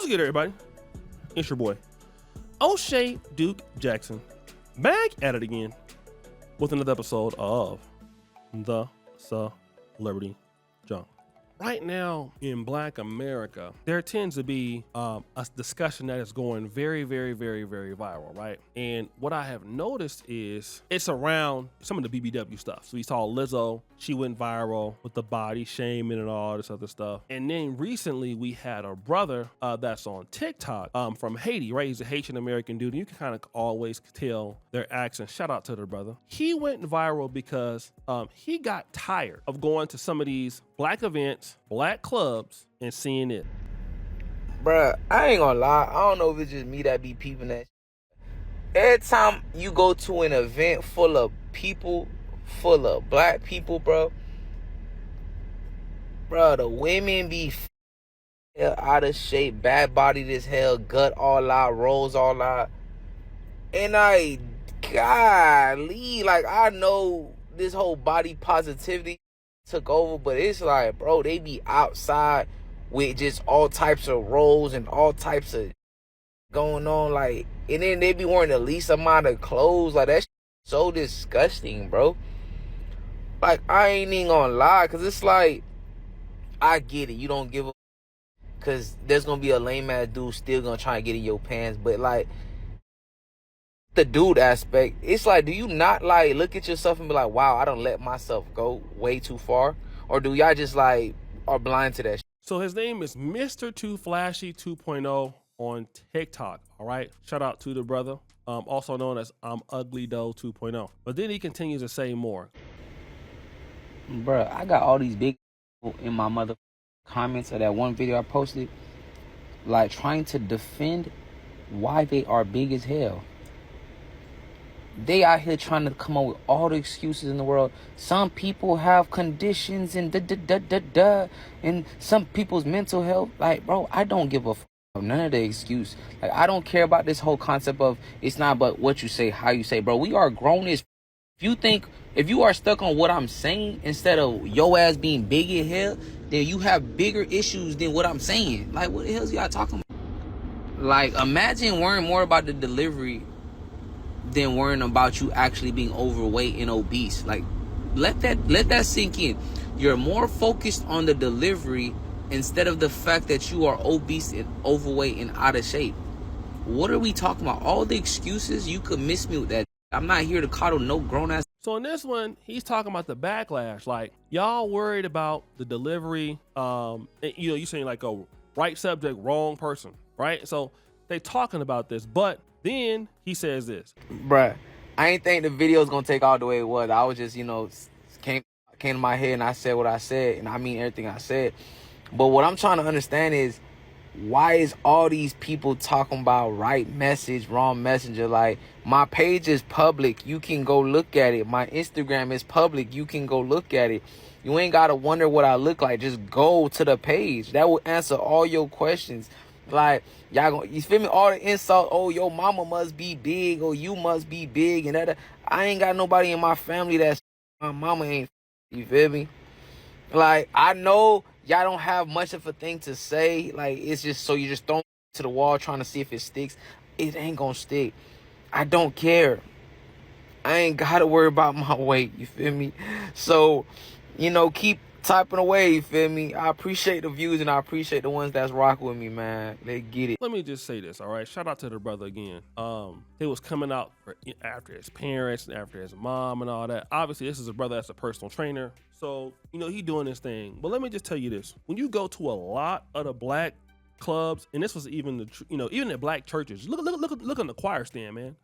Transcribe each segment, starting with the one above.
What's good, everybody? It's your boy, O'Shea Duke Jackson, back at it again with another episode of The Celebrity Junk. Right now in Black America, there tends to be a discussion that is going very viral, right? And what I have noticed is it's around some of the BBW stuff. So we saw Lizzo, she went viral with the body shaming and all this other stuff. And then recently we had a brother that's on TikTok from Haiti, right? He's a Haitian American dude. And you can kind of always tell their accent. Shout out to the brother. He went viral because he got tired of going to some of these black events, black clubs, and seeing it. Bruh, I ain't gonna lie. I don't know if it's just me that be peeping that. Every time you go to an event full of people, full of black people, bro, the women be out of shape, bad bodied as hell, gut all out, rolls all out. And golly, like, I know this whole body positivity took over, but it's like, bro, they be outside with just all types of rolls and all types of going on, like, and then they be wearing the least amount of clothes. Like, that's so disgusting, bro. Like, I ain't even gonna lie, because it's like, I get it, you don't give a, because there's gonna be a lame ass dude still gonna try and get in your pants, but like, the dude aspect, it's like, do you not like look at yourself and be like, wow, I don't let myself go way too far? Or do y'all just like are blind to that shit? So his name is Mr. Too Flashy 2.0 on TikTok. All right. Shout out to the brother. Also known as I'm Ugly Doe 2.0. But then he continues to say more. Bruh, I got all these big people in my mother comments of that one video I posted, like trying to defend why they are big as hell. They out here trying to come up with all the excuses in the world. Some people have conditions and and some people's mental health. Like, bro, I don't give a f none of the excuse. Like, I don't care about this whole concept of it's not but what you say, how you say. Bro, we are grown as if you are stuck on what I'm saying instead of your ass being big as hell, then you have bigger issues than what I'm saying. Like, what the hell is y'all talking about? Like, imagine worrying more about the delivery than worrying about you actually being overweight and obese. Like, let that sink in. You're more focused on the delivery instead of the fact that you are obese and overweight and out of shape. What are we talking about? All the excuses, you could miss me with that. I'm not here to coddle no grown ass. So in this one, he's talking about the backlash. Like, y'all worried about the delivery. You saying like a right subject, wrong person, right? So they talking about this, but then he says this. Bruh, I ain't think the video's gonna take all the way it was. I was just, came to my head and I said what I said, and I mean everything I said. But what I'm trying to understand is, why is all these people talking about right message, wrong messenger? Like, my page is public. You can go look at it. My Instagram is public. You can go look at it. You ain't gotta wonder what I look like. Just go to the page. That will answer all your questions. Like, y'all gonna, you feel me? All the insult, oh, your mama must be big, or you must be big, and that. I ain't got nobody in my family that's my mama ain't. You feel me? Like, I know y'all don't have much of a thing to say. Like, it's just so you just throw it to the wall trying to see if it sticks. It ain't gonna stick. I don't care. I ain't gotta worry about my weight. You feel me? So, keep typing away, you feel me? I appreciate the views and I appreciate the ones that's rocking with me, man. They get it. Let me just say this, all right? Shout out to the brother again. It was coming out after his parents and after his mom and all that. Obviously, this is a brother that's a personal trainer. So, he doing his thing. But let me just tell you this. When you go to a lot of the black clubs, and this was even even at black churches, look on the choir stand, man.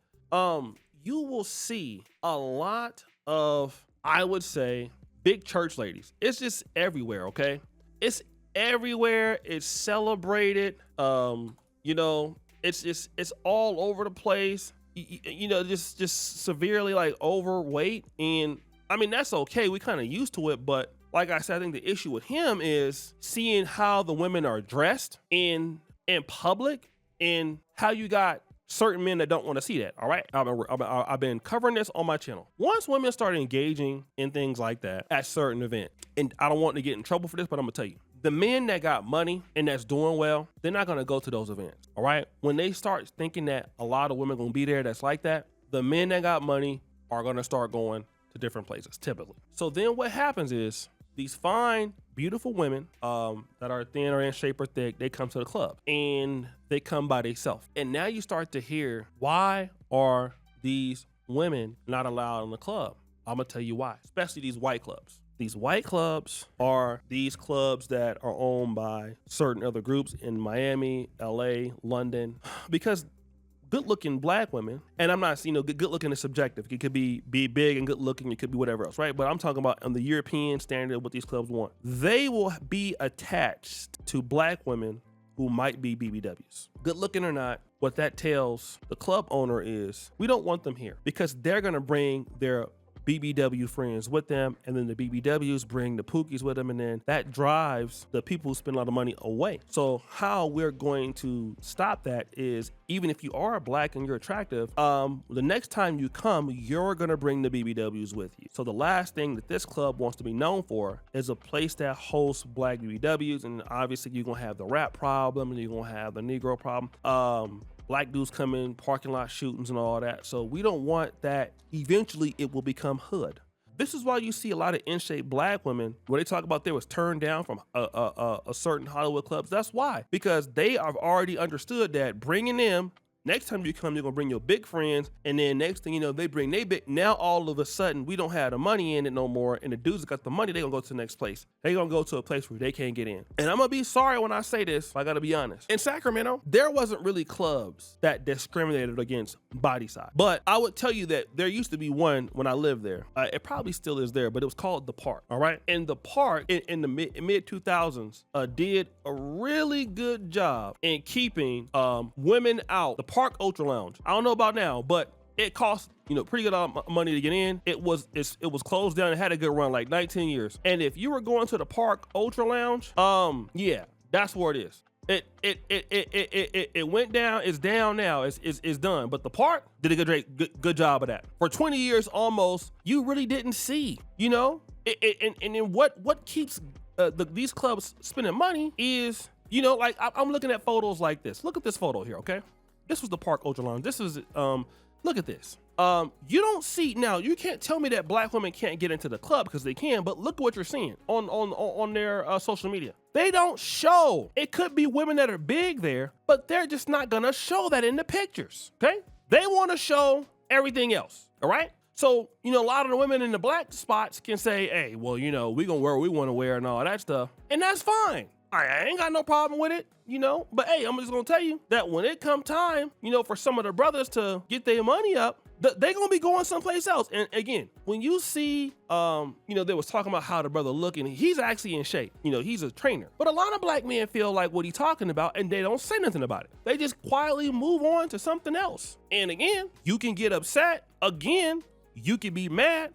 You will see a lot of, I would say, big church ladies. It's just everywhere, okay? It's everywhere. It's celebrated. It's all over the place. Just severely like overweight. And I mean, that's okay. We kind of used to it, but like I said, I think the issue with him is seeing how the women are dressed in public and how you got certain men that don't want to see that. All right. I've been covering this on my channel. Once women start engaging in things like that at certain events, and I don't want to get in trouble for this, but I'm gonna tell you, the men that got money and that's doing well, they're not gonna go to those events. All right. When they start thinking that a lot of women gonna be there that's like that, the men that got money are gonna start going to different places typically. So then what happens is these fine, beautiful women that are thin or in shape or thick, they come to the club and they come by themselves. And now you start to hear, why are these women not allowed in the club? I'm gonna tell you why, especially these white clubs. These white clubs are these clubs that are owned by certain other groups in Miami, LA, London, because good-looking black women, and I'm not, good-looking is subjective. It could be big and good-looking. It could be whatever else, right? But I'm talking about on the European standard, what these clubs want. They will be attached to black women who might be BBWs. Good-looking or not, what that tells the club owner is, we don't want them here because they're gonna bring their BBW friends with them, and then the BBWs bring the Pookies with them, and then that drives the people who spend a lot of money away. So how we're going to stop that is, even if you are black and you're attractive, the next time you come, you're gonna bring the BBWs with you. So the last thing that this club wants to be known for is a place that hosts black BBWs, and obviously you're gonna have the rap problem, and you're gonna have the Negro problem. Black dudes come in, parking lot shootings and all that. So we don't want that. Eventually it will become hood. This is why you see a lot of in-shape black women, when they talk about they was turned down from a certain Hollywood clubs. That's why, because they have already understood that bringing them, next time you come, you're gonna bring your big friends, and then next thing you know, they bring they big. Now all of a sudden, we don't have the money in it no more, and the dudes that got the money, they gonna go to the next place. They gonna go to a place where they can't get in. And I'm gonna be sorry when I say this, I gotta be honest. In Sacramento, there wasn't really clubs that discriminated against body size. But I would tell you that there used to be one when I lived there. It probably still is there, but it was called The Park, all right? And The Park in the mid 2000s did a really good job in keeping women out. The Park Ultra Lounge. I don't know about now, but it cost pretty good money to get in. It was closed down and had a good run, like 19 years. And if you were going to the Park Ultra Lounge, yeah, that's where it is. It went down. It's down now. It's done. But the Park did a good job of that. For 20 years almost, you really didn't see. And then what keeps these clubs spending money is like I'm looking at photos like this. Look at this photo here, okay? This was the Park Ultra Lounge. This is, look at this. You don't see, now you can't tell me that black women can't get into the club, because they can, but look at what you're seeing on their social media. They don't show. It could be women that are big there, but they're just not gonna show that in the pictures, okay? They wanna show everything else, all right? So, a lot of the women in the black spots can say, hey, well, we gonna wear what we wanna wear and all that stuff, and that's fine. I ain't got no problem with it, but hey, I'm just gonna tell you that when it come time, for some of the brothers to get their money up, they gonna be going someplace else. And again, when you see, they was talking about how the brother looking, he's actually in shape. He's a trainer. But a lot of black men feel like what he's talking about, and they don't say nothing about it. They just quietly move on to something else. And again, you can get upset. Again, you can be mad.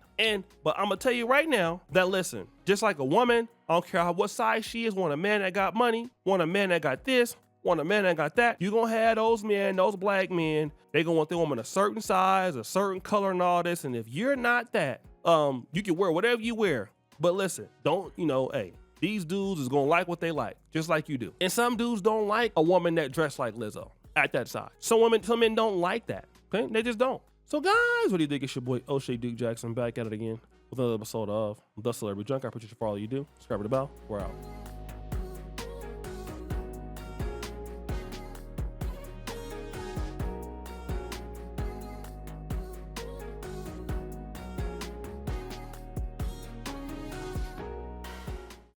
But I'm gonna tell you right now that, listen, just like a woman, I don't care what size she is, want a man that got money, want a man that got this, want a man that got that, you gonna have those men, those black men, they gonna want their woman a certain size, a certain color and all this. And if you're not that, you can wear whatever you wear. But listen, don't, hey, these dudes is gonna like what they like, just like you do. And some dudes don't like a woman that dressed like Lizzo at that size. Some men don't like that, okay? They just don't. So guys, what do you think? It's your boy O'Shea Duke Jackson back at it again with another episode of The Celebrity Junk. I appreciate you for all you do. Subscribe to the bell. We're out.